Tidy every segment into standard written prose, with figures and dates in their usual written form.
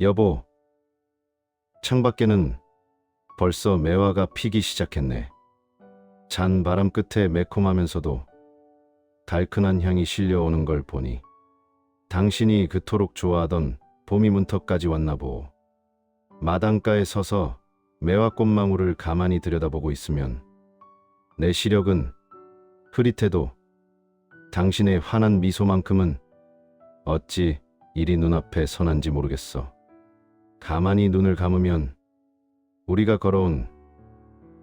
여보, 창밖에는 벌써 매화가 피기 시작했네. 잔 바람 끝에 매콤하면서도 달큰한 향이 실려오는 걸 보니 당신이 그토록 좋아하던 봄이 문턱까지 왔나 보오. 마당가에 서서 매화꽃망울을 가만히 들여다보고 있으면 내 시력은 흐릿해도 당신의 환한 미소만큼은 어찌 이리 눈앞에 선한지 모르겠어. 가만히 눈을 감으면 우리가 걸어온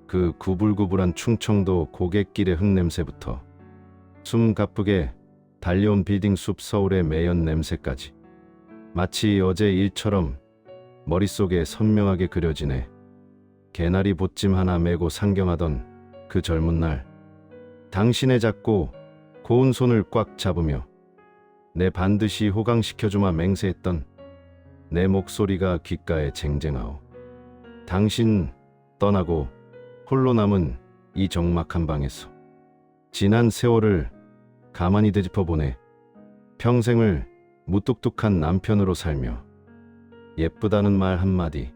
그 구불구불한 충청도 고갯길의 흙냄새부터 숨 가쁘게 달려온 빌딩 숲 서울의 매연 냄새까지 마치 어제 일처럼 머릿속에 선명하게 그려지네. 개나리 보찜 하나 메고 상경하던 그 젊은 날, 당신의 작고 고운 손을 꽉 잡으며 내 반드시 호강시켜주마 맹세했던 내 목소리가 귓가에 쟁쟁하오. 당신 떠나고 홀로 남은 이 적막한 방에서 지난 세월을 가만히 되짚어보네. 평생을 무뚝뚝한 남편으로 살며 예쁘다는 말 한마디,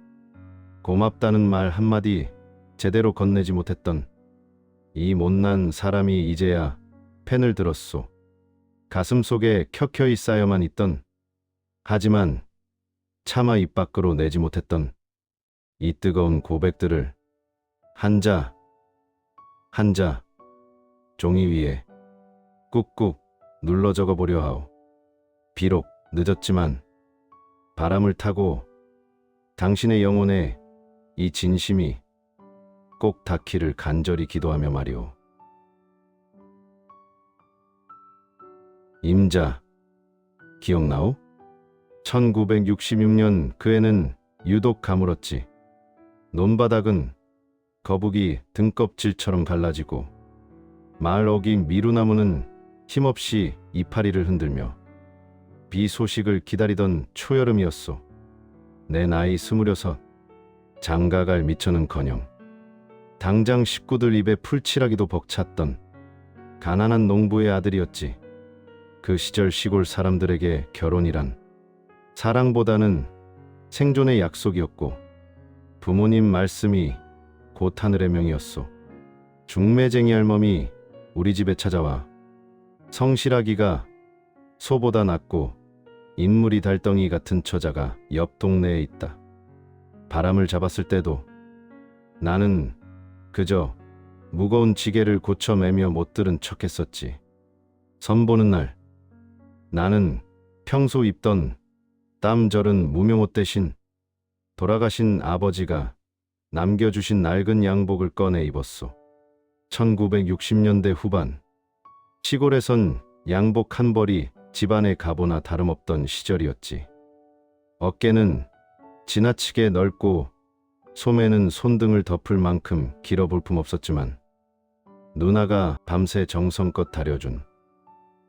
고맙다는 말 한마디 제대로 건네지 못했던 이 못난 사람이 이제야 펜을 들었소. 가슴 속에 켜켜이 쌓여만 있던, 하지만 차마 입 밖으로 내지 못했던 이 뜨거운 고백들을 한자 한자 종이 위에 꾹꾹 눌러 적어보려 하오. 비록 늦었지만 바람을 타고 당신의 영혼에 이 진심이 꼭 닿기를 간절히 기도하며 말이오. 임자, 기억나오? 1966년 그 해는 유독 가물었지. 논바닥은 거북이 등껍질처럼 갈라지고 마을 어귀 미루나무는 힘없이 이파리를 흔들며 비 소식을 기다리던 초여름이었소. 내 나이 26, 장가갈 미처는커녕 당장 식구들 입에 풀칠하기도 벅찼던 가난한 농부의 아들이었지. 그 시절 시골 사람들에게 결혼이란 사랑보다는 생존의 약속이었고 부모님 말씀이 곧 하늘의 명이었소. 중매쟁이 할멈이 우리 집에 찾아와 성실하기가 소보다 낫고 인물이 달덩이 같은 처자가 옆 동네에 있다. 바람을 잡았을 때도 나는 그저 무거운 지게를 고쳐매며 못 들은 척했었지. 선보는 날 나는 평소 입던 땀 절은 무명옷 대신 돌아가신 아버지가 남겨주신 낡은 양복을 꺼내 입었소. 1960년대 후반 시골에선 양복 한 벌이 집안의 가보나 다름없던 시절이었지. 어깨는 지나치게 넓고 소매는 손등을 덮을 만큼 길어 볼품 없었지만 누나가 밤새 정성껏 다려준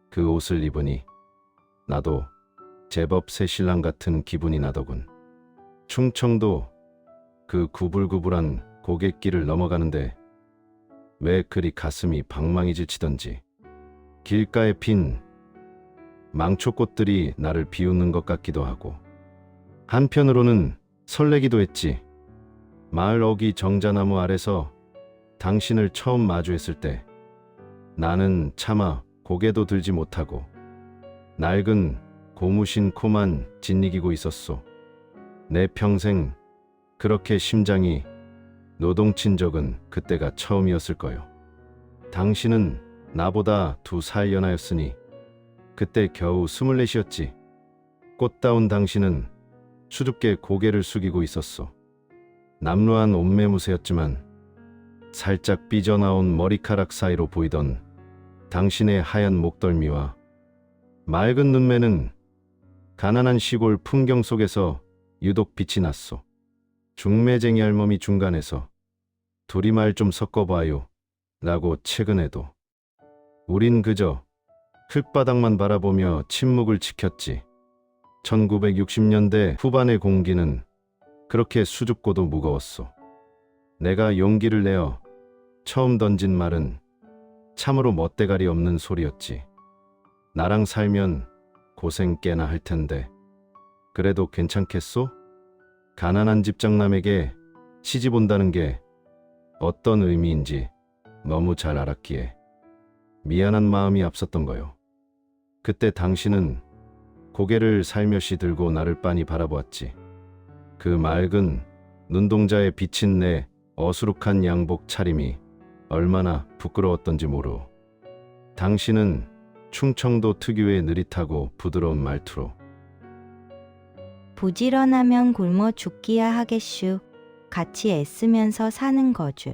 그 옷을 입으니 나도 제법 새신랑 같은 기분이 나더군. 충청도 그 구불구불한 고갯길을 넘어가는데 왜 그리 가슴이 방망이질 치던지 길가에 핀 망초꽃들이 나를 비웃는 것 같기도 하고 한편으로는 설레기도 했지. 마을 어귀 정자나무 아래서 당신을 처음 마주했을 때 나는 차마 고개도 들지 못하고 낡은 고무신 코만 짓이기고 있었소. 내 평생 그렇게 심장이 노동친 적은 그때가 처음이었을 거요. 당신은 나보다 2살 연하였으니 그때 겨우 24이었지. 꽃다운 당신은 수줍게 고개를 숙이고 있었소. 남루한 옷매무새였지만 살짝 삐져나온 머리카락 사이로 보이던 당신의 하얀 목덜미와 맑은 눈매는 가난한 시골 풍경 속에서 유독 빛이 났소. 중매쟁이 할멈이 중간에서 둘이 말 좀 섞어봐요 라고 최근에도 우린 그저 흙바닥만 바라보며 침묵을 지켰지. 1960년대 후반의 공기는 그렇게 수줍고도 무거웠소. 내가 용기를 내어 처음 던진 말은 참으로 멋대가리 없는 소리였지. 나랑 살면 고생 꽤나 할 텐데 그래도 괜찮겠소? 가난한 집 장남에게 시집 온다는 게 어떤 의미인지 너무 잘 알았기에 미안한 마음이 앞섰던 거요. 그때 당신은 고개를 살며시 들고 나를 빤히 바라보았지. 그 맑은 눈동자에 비친 내 어수룩한 양복 차림이 얼마나 부끄러웠던지 모르오. 당신은 충청도 특유의 느릿하고 부드러운 말투로 부지런하면 굶어 죽기야 하겠슈. 같이 애쓰면서 사는 거주.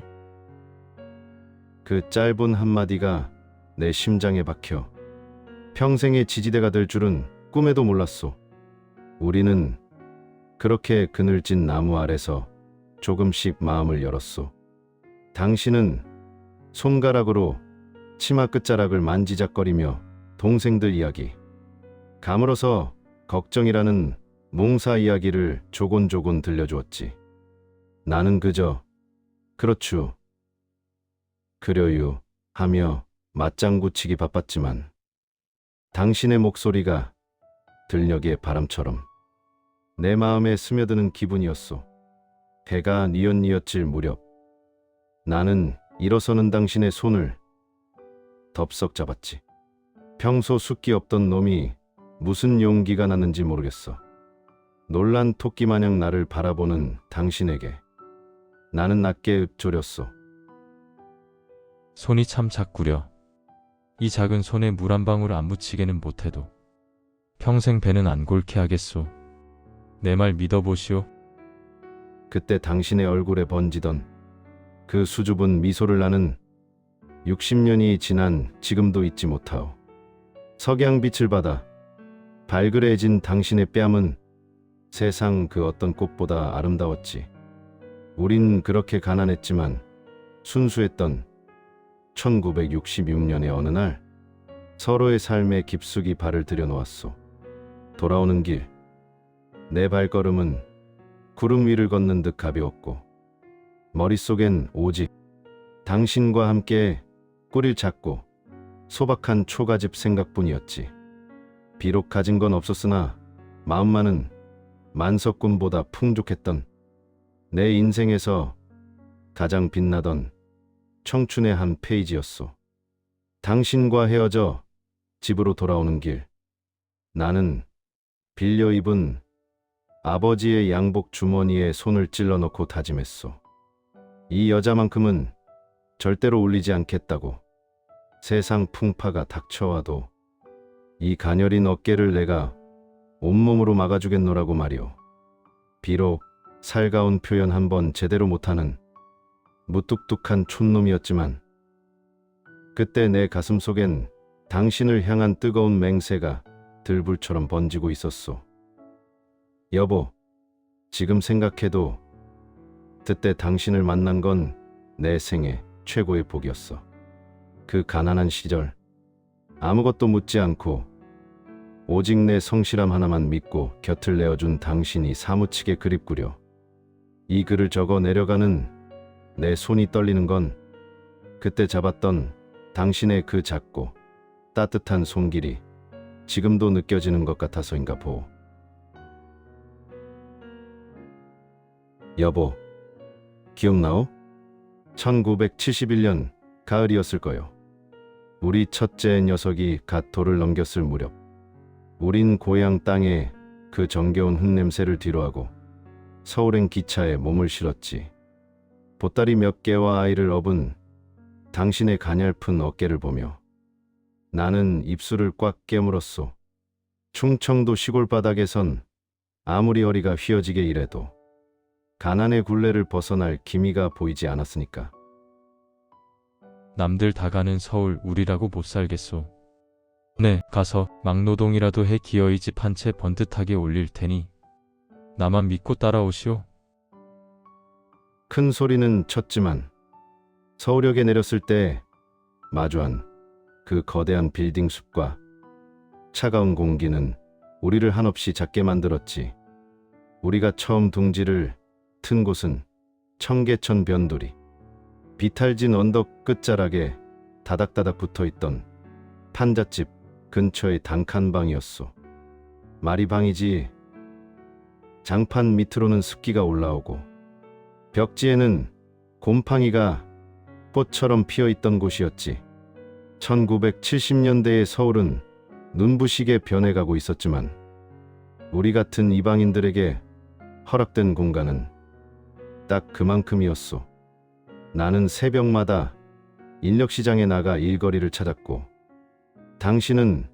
그 짧은 한마디가 내 심장에 박혀 평생의 지지대가 될 줄은 꿈에도 몰랐소. 우리는 그렇게 그늘진 나무 아래서 조금씩 마음을 열었소. 당신은 손가락으로 치마 끝자락을 만지작거리며 동생들 이야기, 가물어서 걱정이라는 몽사 이야기를 조곤조곤 들려주었지. 나는 그저 그렇슈, 그려유 하며 맞장구 치기 바빴지만 당신의 목소리가 들녘의 바람처럼 내 마음에 스며드는 기분이었소. 해가 뉘엿뉘엿질 무렵 나는 일어서는 당신의 손을 덥석 잡았지. 평소 숫기 없던 놈이 무슨 용기가 났는지 모르겠어. 놀란 토끼 마냥 나를 바라보는 당신에게 나는 낮게 읊조렸소. 손이 참 작구려. 이 작은 손에 물 한 방울 안 묻히게는 못해도 평생 배는 안 골케 하겠소. 내 말 믿어보시오. 그때 당신의 얼굴에 번지던 그 수줍은 미소를 나는 60년이 지난 지금도 잊지 못하오. 석양빛을 받아 발그레해진 당신의 뺨은 세상 그 어떤 꽃보다 아름다웠지. 우린 그렇게 가난했지만 순수했던 1966년의 어느 날 서로의 삶에 깊숙이 발을 들여놓았소. 돌아오는 길, 내 발걸음은 구름 위를 걷는 듯 가벼웠고 머릿속엔 오직 당신과 함께 꿀을 찾고 소박한 초가집 생각뿐이었지. 비록 가진 건 없었으나 마음만은 만석군보다 풍족했던 내 인생에서 가장 빛나던 청춘의 한 페이지였소. 당신과 헤어져 집으로 돌아오는 길, 나는 빌려 입은 아버지의 양복 주머니에 손을 찔러 넣고 다짐했소. 이 여자만큼은 절대로 울리지 않겠다고. 세상 풍파가 닥쳐와도 이 가녀린 어깨를 내가 온몸으로 막아주겠노라고 말이오. 비록 살가운 표현 한번 제대로 못하는 무뚝뚝한 촌놈이었지만 그때 내 가슴 속엔 당신을 향한 뜨거운 맹세가 들불처럼 번지고 있었소. 여보, 지금 생각해도 그때 당신을 만난 건 내 생애 최고의 복이었어. 그 가난한 시절 아무것도 묻지 않고 오직 내 성실함 하나만 믿고 곁을 내어준 당신이 사무치게 그립구려. 이 글을 적어 내려가는 내 손이 떨리는 건 그때 잡았던 당신의 그 작고 따뜻한 손길이 지금도 느껴지는 것 같아서인가 보오. 여보, 기억나오? 1971년 가을이었을 거요. 우리 첫째 녀석이 갓 돌을 넘겼을 무렵 우린 고향 땅에 그 정겨운 흙냄새를 뒤로하고 서울행 기차에 몸을 실었지. 보따리 몇 개와 아이를 업은 당신의 가냘픈 어깨를 보며 나는 입술을 꽉 깨물었소. 충청도 시골 바닥에선 아무리 허리가 휘어지게 일해도 가난의 굴레를 벗어날 기미가 보이지 않았으니까. 남들 다 가는 서울 우리라고 못 살겠소. 네, 가서 막노동이라도 해 기어이 집 한 채 번듯하게 올릴 테니 나만 믿고 따라오시오. 큰 소리는 쳤지만 서울역에 내렸을 때 마주한 그 거대한 빌딩 숲과 차가운 공기는 우리를 한없이 작게 만들었지. 우리가 처음 둥지를 튼 곳은 청계천 변두리, 비탈진 언덕 끝자락에 다닥다닥 붙어있던 판잣집 근처의 단칸방이었소. 말이 방이지 장판 밑으로는 습기가 올라오고 벽지에는 곰팡이가 꽃처럼 피어있던 곳이었지. 1970년대의 서울은 눈부시게 변해가고 있었지만 우리 같은 이방인들에게 허락된 공간은 딱 그만큼이었소. 나는 새벽마다 인력시장에 나가 일거리를 찾았고 당신은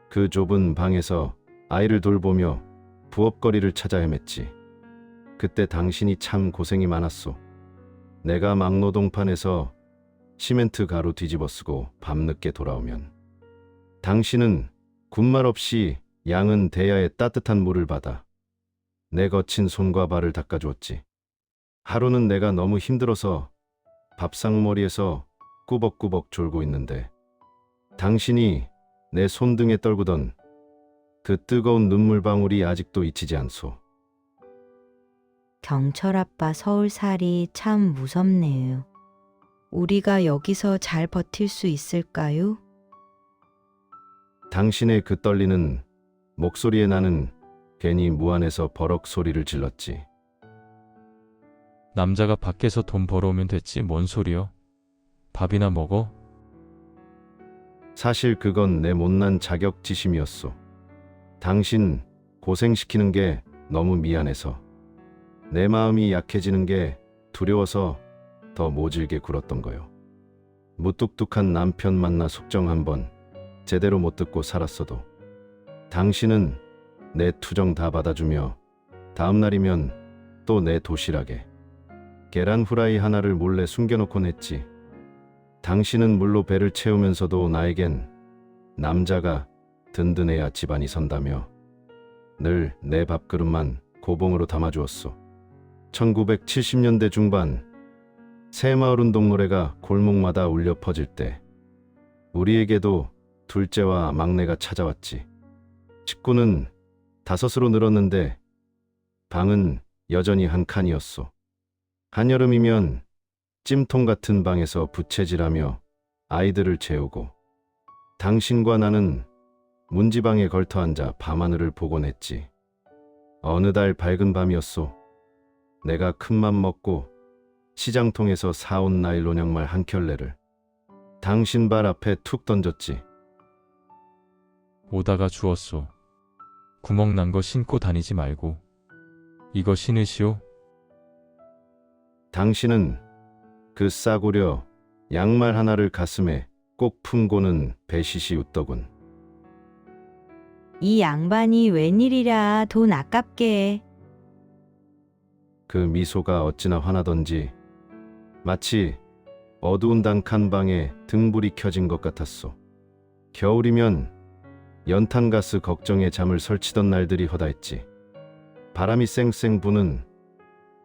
그 좁은 방에서 아이를 돌보며 부업거리를 찾아 헤맸지. 그때 당신이 참 고생이 많았소. 내가 막노동판에서 시멘트 가루 뒤집어 쓰고 밤늦게 돌아오면 당신은 군말 없이 양은 대야에 따뜻한 물을 받아 내 거친 손과 발을 닦아주었지. 하루는 내가 너무 힘들어서 밥상머리에서 꾸벅꾸벅 졸고 있는데 당신이 내 손등에 떨구던 그 뜨거운 눈물방울이 아직도 잊히지 않소. 경철 아빠 서울살이 참 무섭네요. 우리가 여기서 잘 버틸 수 있을까요? 당신의 그 떨리는 목소리에 나는 괜히 무안해서 버럭 소리를 질렀지. 남자가 밖에서 돈 벌어오면 됐지 뭔 소리여. 밥이나 먹어. 사실 그건 내 못난 자격지심이었소. 당신 고생시키는 게 너무 미안해서 내 마음이 약해지는 게 두려워서 더 모질게 굴었던 거요. 무뚝뚝한 남편 만나 속정 한번 제대로 못 듣고 살았어도 당신은 내 투정 다 받아주며 다음 날이면 또 내 도시락에 계란 후라이 하나를 몰래 숨겨놓곤 했지. 당신은 물로 배를 채우면서도 나에겐 남자가 든든해야 집안이 선다며 늘 내 밥그릇만 고봉으로 담아주었소. 1970년대 중반 새마을운동 노래가 골목마다 울려 퍼질 때 우리에게도 둘째와 막내가 찾아왔지. 식구는 5으로 늘었는데 방은 여전히 한 칸이었소. 한여름이면 찜통 같은 방에서 부채질하며 아이들을 재우고 당신과 나는 문지방에 걸터 앉아 밤하늘을 보곤 했지. 어느 달 밝은 밤이었소. 내가 큰맘 먹고 시장통에서 사온 나일론 양말 한 켤레를 당신 발 앞에 툭 던졌지. 오다가 주웠소. 구멍 난 거 신고 다니지 말고 이거 신으시오. 당신은 그 싸구려 양말 하나를 가슴에 꼭 품고는 배시시 웃더군. 이 양반이 웬일이랴 돈 아깝게. 그 미소가 어찌나 환하던지 마치 어두운 단칸 방에 등불이 켜진 것 같았소. 겨울이면 연탄가스 걱정에 잠을 설치던 날들이 허다했지. 바람이 쌩쌩 부는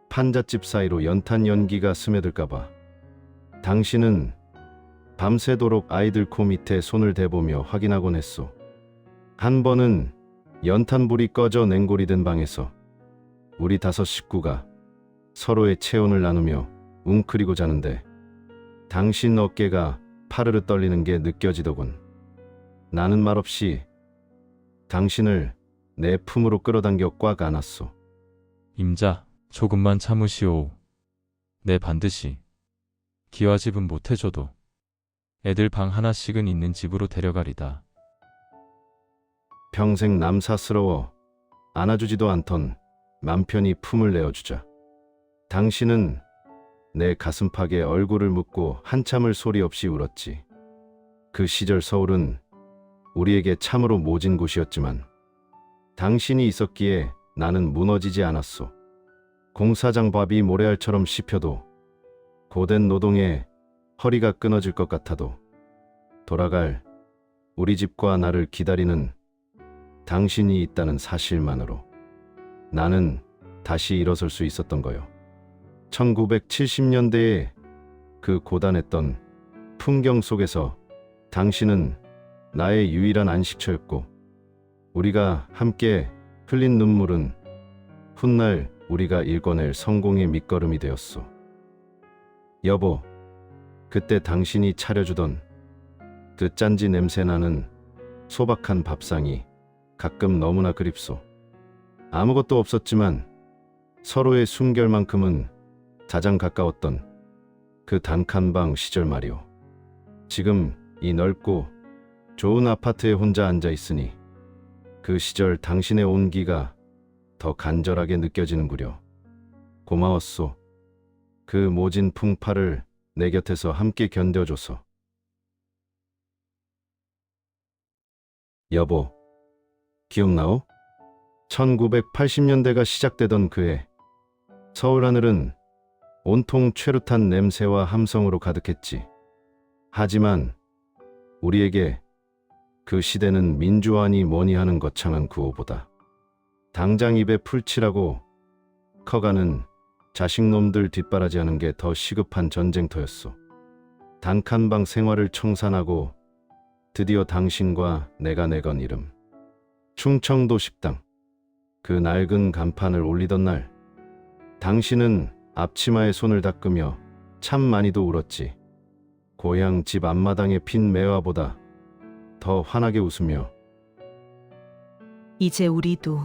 판잣집 사이로 연탄 연기가 스며들까봐 당신은 밤새도록 아이들 코 밑에 손을 대보며 확인하곤 했소. 한 번은 연탄불이 꺼져 냉골이 된 방에서 우리 5 식구가 서로의 체온을 나누며 웅크리고 자는데 당신 어깨가 파르르 떨리는 게 느껴지더군. 나는 말없이 당신을 내 품으로 끌어당겨 꽉 안았소. 임자, 조금만 참으시오. 내 반드시. 기와집은 못해줘도 애들 방 하나씩은 있는 집으로 데려가리다. 평생 남사스러워 안아주지도 않던 맘편히 품을 내어주자. 당신은 내 가슴팍에 얼굴을 묻고 한참을 소리 없이 울었지. 그 시절 서울은 우리에게 참으로 모진 곳이었지만 당신이 있었기에 나는 무너지지 않았소. 공사장 밥이 모래알처럼 씹혀도 고된 노동에 허리가 끊어질 것 같아도 돌아갈 우리 집과 나를 기다리는 당신이 있다는 사실만으로 나는 다시 일어설 수 있었던 거요. 1970년대에 그 고단했던 풍경 속에서 당신은 나의 유일한 안식처였고 우리가 함께 흘린 눈물은 훗날 우리가 일궈낼 성공의 밑거름이 되었소. 여보, 그때 당신이 차려주던 그 짠지 냄새나는 소박한 밥상이 가끔 너무나 그립소. 아무것도 없었지만 서로의 순결만큼은 가장 가까웠던 그 단칸방 시절 말이오. 지금 이 넓고 좋은 아파트에 혼자 앉아 있으니 그 시절 당신의 온기가 더 간절하게 느껴지는구려. 고마웠소. 그 모진 풍파를 내 곁에서 함께 견뎌줘서. 여보, 기억나오? 1980년대가 시작되던 그해 서울 하늘은 온통 최루탄 냄새와 함성으로 가득했지. 하지만 우리에게 그 시대는 민주화니 뭐니 하는 거창한 구호보다 당장 입에 풀칠하고 커가는 자식놈들 뒷바라지하는 게 더 시급한 전쟁터였소. 단칸방 생활을 청산하고 드디어 당신과 내가 내건 이름, 충청도 식당. 그 낡은 간판을 올리던 날, 당신은 앞치마에 손을 닦으며 참 많이도 울었지. 고향 집 앞마당에 핀 매화보다 더 환하게 웃으며 이제 우리도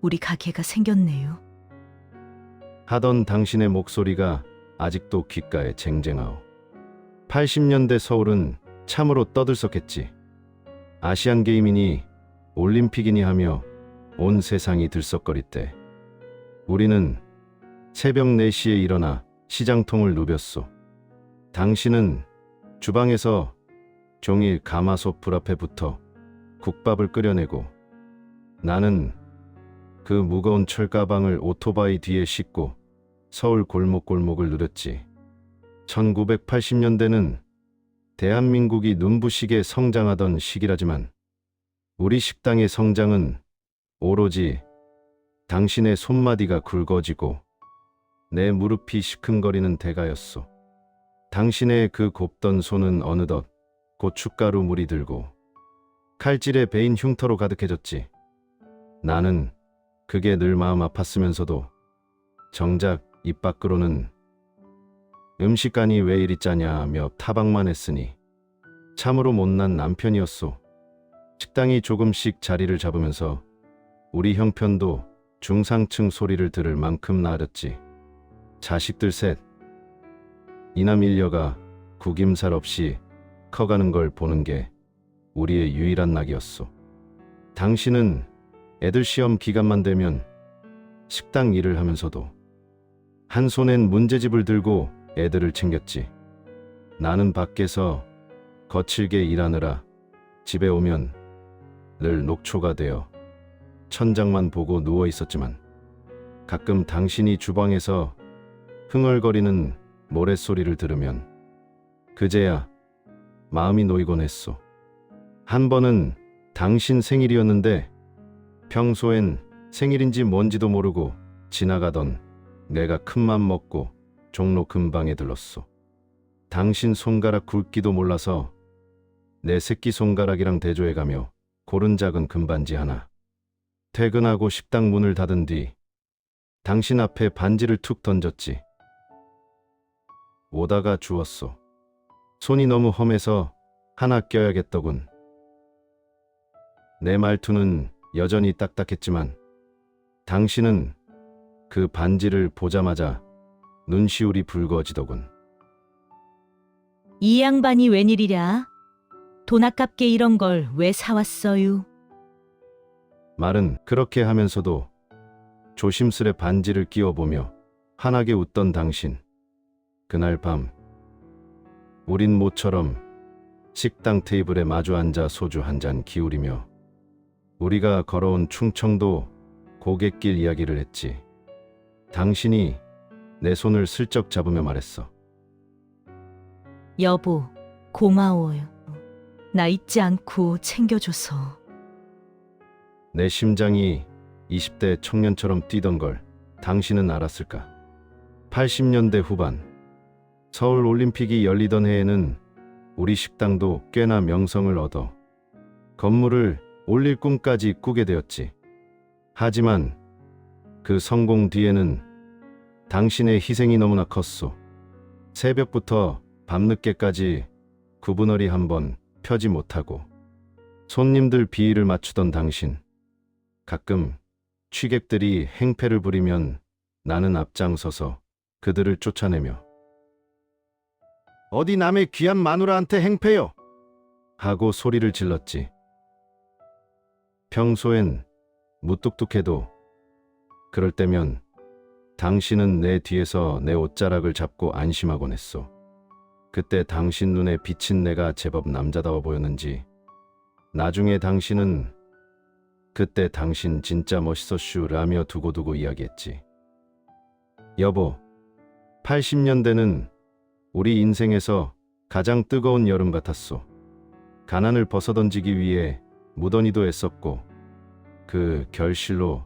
우리 가게가 생겼네요. 하던 당신의 목소리가 아직도 귓가에 쟁쟁하오. 80년대 서울은 참으로 떠들썩했지. 아시안 게임이니 올림픽이니 하며 온 세상이 들썩거릴 때 우리는 새벽 4시에 일어나 시장통을 누볐소. 당신은 주방에서 종일 가마솥 불 앞에 붙어 국밥을 끓여내고 나는 그 무거운 철가방을 오토바이 뒤에 싣고 서울 골목골목을 누렸지. 1980년대는 대한민국이 눈부시게 성장하던 시기라지만 우리 식당의 성장은 오로지 당신의 손마디가 굵어지고 내 무릎이 시큰거리는 대가였소. 당신의 그 곱던 손은 어느덧 고춧가루 물이 들고 칼질에 베인 흉터로 가득해졌지. 나는 그게 늘 마음 아팠으면서도 정작 입 밖으로는 음식간이 왜 이리 짜냐며 타박만 했으니 참으로 못난 남편이었소. 식당이 조금씩 자리를 잡으면서 우리 형편도 중상층 소리를 들을 만큼 나아졌지. 자식들 셋, 이남 일녀가 구김살 없이 커가는 걸 보는 게 우리의 유일한 낙이었소. 당신은 애들 시험 기간만 되면 식당 일을 하면서도 한 손엔 문제집을 들고 애들을 챙겼지. 나는 밖에서 거칠게 일하느라 집에 오면 늘 녹초가 되어 천장만 보고 누워 있었지만 가끔 당신이 주방에서 흥얼거리는 모래소리를 들으면 그제야 마음이 놓이곤 했소. 한 번은 당신 생일이었는데 평소엔 생일인지 뭔지도 모르고 지나가던 내가 큰맘 먹고 종로 근방에 들렀소. 당신 손가락 굵기도 몰라서 내 새끼 손가락이랑 대조해가며 고른 작은 금반지 하나. 퇴근하고 식당 문을 닫은 뒤 당신 앞에 반지를 툭 던졌지. 오다가 주웠소. 손이 너무 험해서 하나 껴야겠더군. 내 말투는 여전히 딱딱했지만 당신은 그 반지를 보자마자 눈시울이 붉어지더군. 이 양반이 웬일이랴? 돈 아깝게 이런 걸 왜 사왔어요? 말은 그렇게 하면서도 조심스레 반지를 끼워보며 환하게 웃던 당신. 그날 밤 우린 모처럼 식당 테이블에 마주 앉아 소주 한 잔 기울이며 우리가 걸어온 충청도 고갯길 이야기를 했지. 당신이 내 손을 슬쩍 잡으며 말했어. 여보, 고마워요. 나 잊지 않고 챙겨줘서. 내 심장이 20대 청년처럼 뛰던 걸 당신은 알았을까? 80년대 후반 서울 올림픽이 열리던 해에는 우리 식당도 꽤나 명성을 얻어 건물을 올릴 꿈까지 꾸게 되었지. 하지만 그 성공 뒤에는 당신의 희생이 너무나 컸소. 새벽부터 밤늦게까지 구분허리 한번 펴지 못하고 손님들 비위를 맞추던 당신. 가끔 취객들이 행패를 부리면 나는 앞장서서 그들을 쫓아내며 어디 남의 귀한 마누라한테 행패요! 하고 소리를 질렀지. 평소엔 무뚝뚝해도 그럴 때면 당신은 내 뒤에서 내 옷자락을 잡고 안심하곤 했어. 그때 당신 눈에 비친 내가 제법 남자다워 보였는지 나중에 당신은 그때 당신 진짜 멋있었슈 라며 두고두고 이야기했지. 여보, 80년대는 우리 인생에서 가장 뜨거운 여름 같았소. 가난을 벗어던지기 위해 무던히도 애썼고 그 결실로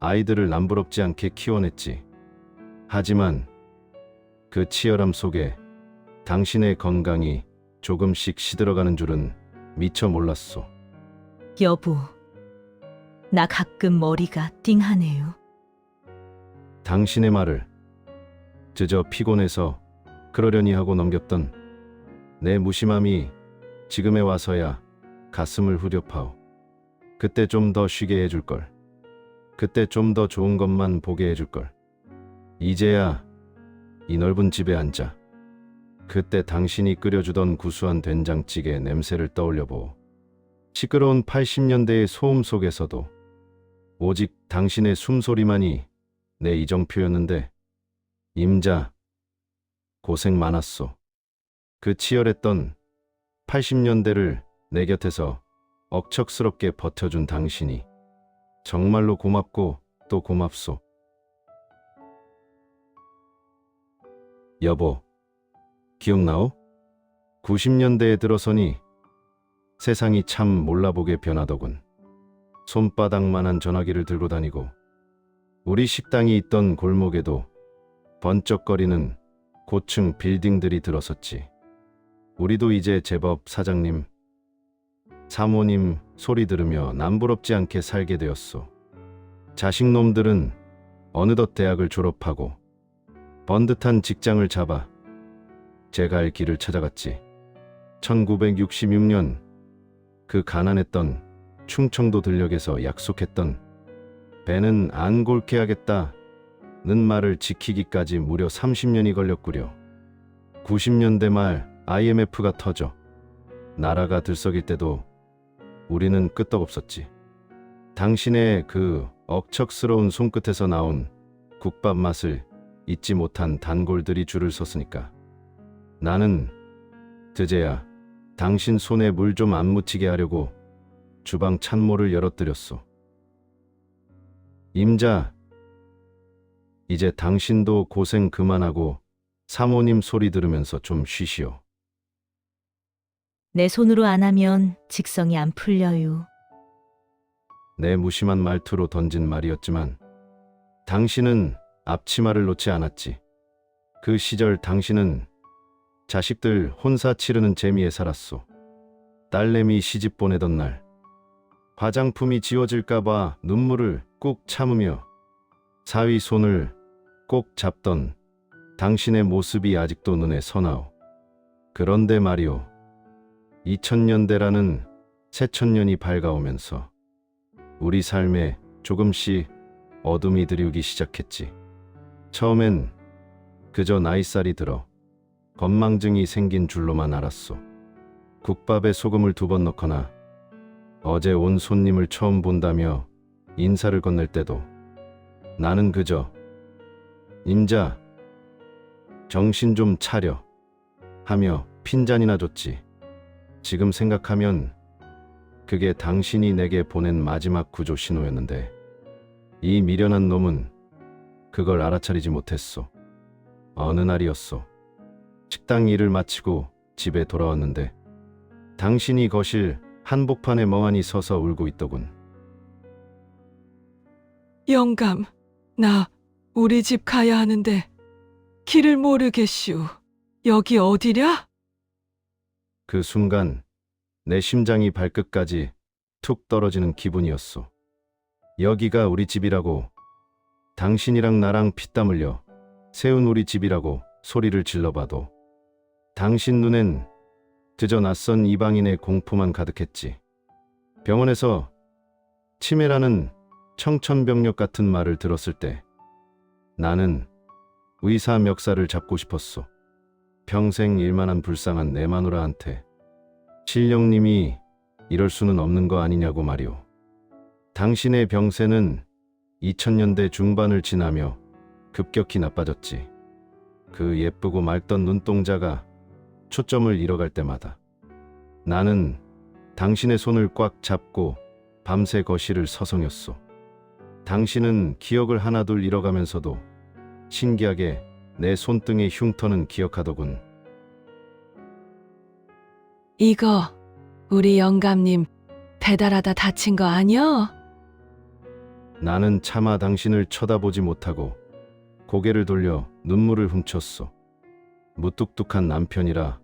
아이들을 남부럽지 않게 키워냈지. 하지만 그 치열함 속에 당신의 건강이 조금씩 시들어가는 줄은 미처 몰랐소. 여보, 나 가끔 머리가 띵하네요. 당신의 말을 그저 피곤해서 그러려니 하고 넘겼던 내 무심함이 지금에 와서야 가슴을 후려파오. 그때 좀 더 쉬게 해줄걸. 그때 좀 더 좋은 것만 보게 해줄걸. 이제야 이 넓은 집에 앉아 그때 당신이 끓여주던 구수한 된장찌개 냄새를 떠올려보오. 시끄러운 80년대의 소음 속에서도 오직 당신의 숨소리만이 내 이정표였는데 임자, 고생 많았소. 그 치열했던 80년대를 내 곁에서 억척스럽게 버텨준 당신이 정말로 고맙고 또 고맙소. 여보, 기억나오? 90년대에 들어서니 세상이 참 몰라보게 변하더군. 손바닥만한 전화기를 들고 다니고 우리 식당이 있던 골목에도 번쩍거리는 고층 빌딩들이 들어섰지. 우리도 이제 제법 사장님, 사모님 소리 들으며 남부럽지 않게 살게 되었소. 자식놈들은 어느덧 대학을 졸업하고 번듯한 직장을 잡아 제 갈 길을 찾아갔지. 1966년 그 가난했던 충청도 들녘에서 약속했던 배는 안 골게 하겠다는 말을 지키기까지 무려 30년이 걸렸구려. 90년대 말 IMF가 터져 나라가 들썩일 때도 우리는 끄떡없었지. 당신의 그 억척스러운 손끝에서 나온 국밥 맛을 잊지 못한 단골들이 줄을 섰으니까. 나는 드제야 당신 손에 물 좀 안 묻히게 하려고 주방 찬모를 열어드렸소. 임자, 이제 당신도 고생 그만하고 사모님 소리 들으면서 좀 쉬시오. 내 손으로 안 하면 직성이 안 풀려요. 내 무심한 말투로 던진 말이었지만 당신은 앞치마를 놓지 않았지. 그 시절 당신은 자식들 혼사 치르는 재미에 살았소. 딸내미 시집 보내던 날 화장품이 지워질까봐 눈물을 꾹 참으며 사위 손을 꼭 잡던 당신의 모습이 아직도 눈에 선하오. 그런데 말이오, 2000년대라는 새천년이 밝아오면서 우리 삶에 조금씩 어둠이 들이우기 시작했지. 처음엔 그저 나이살이 들어 건망증이 생긴 줄로만 알았소. 국밥에 소금을 2번 넣거나 어제 온 손님을 처음 본다며 인사를 건넬 때도 나는 그저 임자, 정신 좀 차려 하며 핀잔이나 줬지. 지금 생각하면 그게 당신이 내게 보낸 마지막 구조 신호였는데 이 미련한 놈은 그걸 알아차리지 못했소. 어느 날이었소. 식당 일을 마치고 집에 돌아왔는데 당신이 거실 한복판에 멍하니 서서 울고 있더군. 영감, 나 우리 집 가야 하는데 길을 모르겠슈. 여기 어디랴? 그 순간 내 심장이 발끝까지 툭 떨어지는 기분이었소. 여기가 우리 집이라고, 당신이랑 나랑 피땀 흘려 세운 우리 집이라고 소리를 질러봐도 당신 눈엔 그저 낯선 이방인의 공포만 가득했지. 병원에서 치매라는 청천벽력 같은 말을 들었을 때 나는 의사 멱살을 잡고 싶었소. 평생 일만한 불쌍한 내 마누라한테 신령님이 이럴 수는 없는 거 아니냐고 말이오. 당신의 병세는 2000년대 중반을 지나며 급격히 나빠졌지. 그 예쁘고 맑던 눈동자가 초점을 잃어갈 때마다 나는 당신의 손을 꽉 잡고 밤새 거실을 서성였소. 당신은 기억을 하나둘 잃어가면서도 신기하게 내 손등의 흉터는 기억하더군. 이거 우리 영감님 배달하다 다친 거 아니여? 나는 차마 당신을 쳐다보지 못하고 고개를 돌려 눈물을 훔쳤소. 무뚝뚝한 남편이라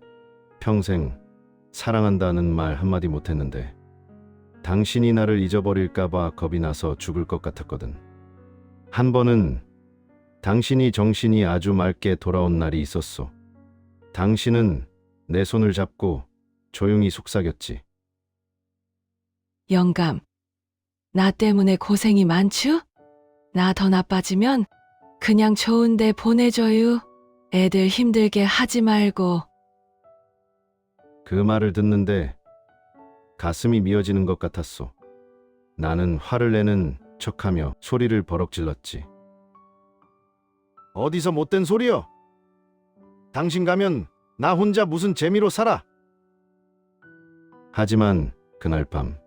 평생 사랑한다는 말 한마디 못했는데 당신이 나를 잊어버릴까봐 겁이 나서 죽을 것 같았거든. 한 번은 당신이 정신이 아주 맑게 돌아온 날이 있었소. 당신은 내 손을 잡고 조용히 속삭였지. 영감, 나 때문에 고생이 많쥬? 나 더 나빠지면 그냥 좋은 데 보내줘요. 애들 힘들게 하지 말고. 그 말을 듣는데 가슴이 미어지는 것 같았소. 나는 화를 내는 척하며 소리를 버럭 질렀지. 어디서 못된 소리여? 당신 가면 나 혼자 무슨 재미로 살아? 하지만 그날 밤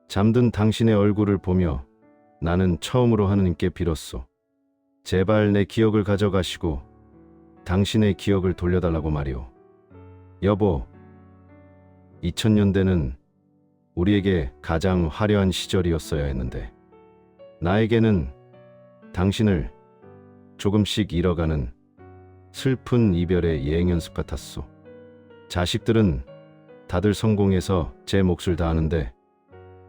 잠든 당신의 얼굴을 보며 나는 처음으로 하느님께 빌었소. 제발 내 기억을 가져가시고 당신의 기억을 돌려달라고 말이오. 여보, 2000년대는 우리에게 가장 화려한 시절이었어야 했는데 나에게는 당신을 조금씩 잃어가는 슬픈 이별의 예행 연습 같았소. 자식들은 다들 성공해서 제 몫을 다하는데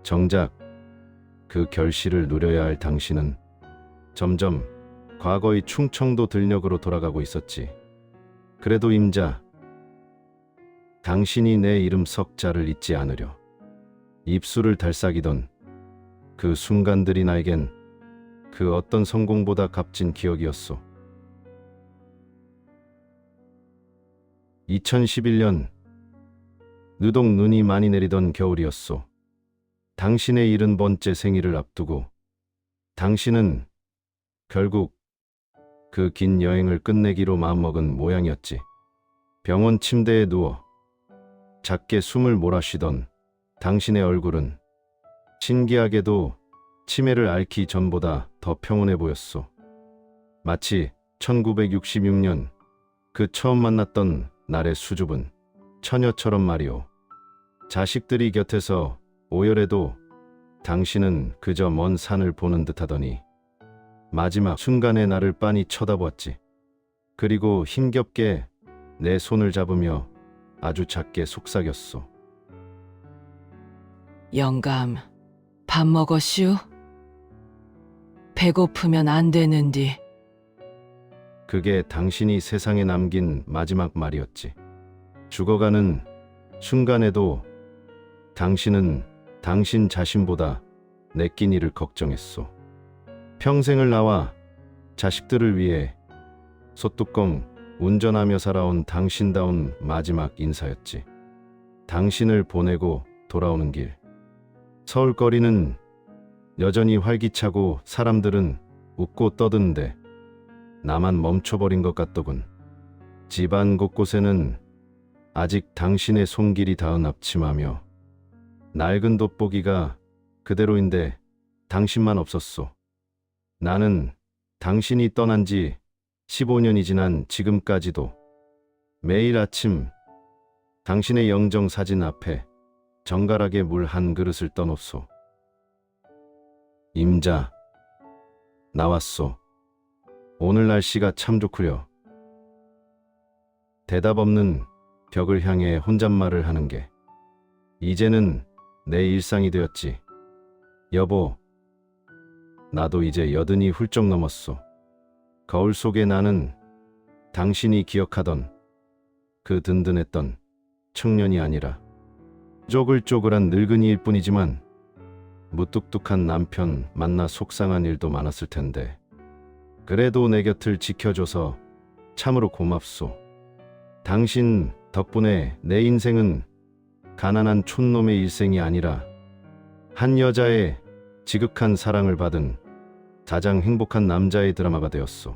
정작 그 결실을 누려야 할 당신은 점점 과거의 충청도 들녘으로 돌아가고 있었지. 그래도 임자, 당신이 내 이름 석자를 잊지 않으려. 입술을 달싹이던 그 순간들이 나에겐 그 어떤 성공보다 값진 기억이었소. 2011년 누독 눈이 많이 내리던 겨울이었소. 당신의 70번째 생일을 앞두고 당신은 결국 그 긴 여행을 끝내기로 마음먹은 모양이었지. 병원 침대에 누워 작게 숨을 몰아쉬던 당신의 얼굴은 신기하게도 치매를 앓기 전보다 더 평온해 보였소. 마치 1966년 그 처음 만났던 날의 수줍은 처녀처럼 말이오. 자식들이 곁에서 오열해도 당신은 그저 먼 산을 보는 듯하더니 마지막 순간에 나를 빤히 쳐다보았지. 그리고 힘겹게 내 손을 잡으며 아주 작게 속삭였소. 영감, 밥 먹었슈? 배고프면 안 되는디. 그게 당신이 세상에 남긴 마지막 말이었지. 죽어가는 순간에도 당신은 당신 자신보다 내 끼니를 걱정했소. 평생을 나와 자식들을 위해 소뚜껑 운전하며 살아온 당신다운 마지막 인사였지. 당신을 보내고 돌아오는 길. 서울거리는 여전히 활기차고 사람들은 웃고 떠드는데 나만 멈춰버린 것 같더군. 집안 곳곳에는 아직 당신의 손길이 닿은 앞치마며 낡은 돋보기가 그대로인데 당신만 없었소. 나는 당신이 떠난 지 15년이 지난 지금까지도 매일 아침 당신의 영정 사진 앞에 정갈하게 물 한 그릇을 떠놓소. 임자, 나왔소. 오늘 날씨가 참 좋구려. 대답 없는 벽을 향해 혼잣말을 하는 게 이제는 내 일상이 되었지. 여보, 나도 이제 80이 훌쩍 넘었소. 거울 속에 나는 당신이 기억하던 그 든든했던 청년이 아니라 쪼글쪼글한 늙은이일 뿐이지만 무뚝뚝한 남편 만나 속상한 일도 많았을 텐데 그래도 내 곁을 지켜줘서 참으로 고맙소. 당신 덕분에 내 인생은 가난한 촌놈의 일생이 아니라 한 여자의 지극한 사랑을 받은 가장 행복한 남자의 드라마가 되었소.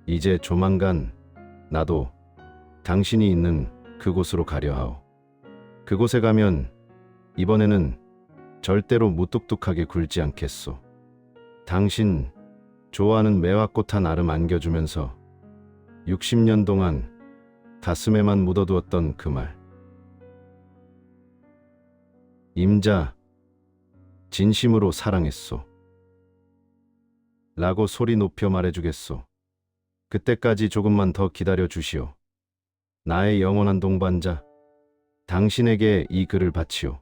이제 조만간 나도 당신이 있는 그곳으로 가려 하오. 그곳에 가면 이번에는 절대로 무뚝뚝하게 굴지 않겠소. 당신 좋아하는 매화꽃 한 알음 안겨주면서 60년 동안 가슴에만 묻어두었던 그 말. 임자, 진심으로 사랑했소. 라고 소리 높여 말해주겠소. 그때까지 조금만 더 기다려 주시오. 나의 영원한 동반자, 당신에게 이 글을 바치오.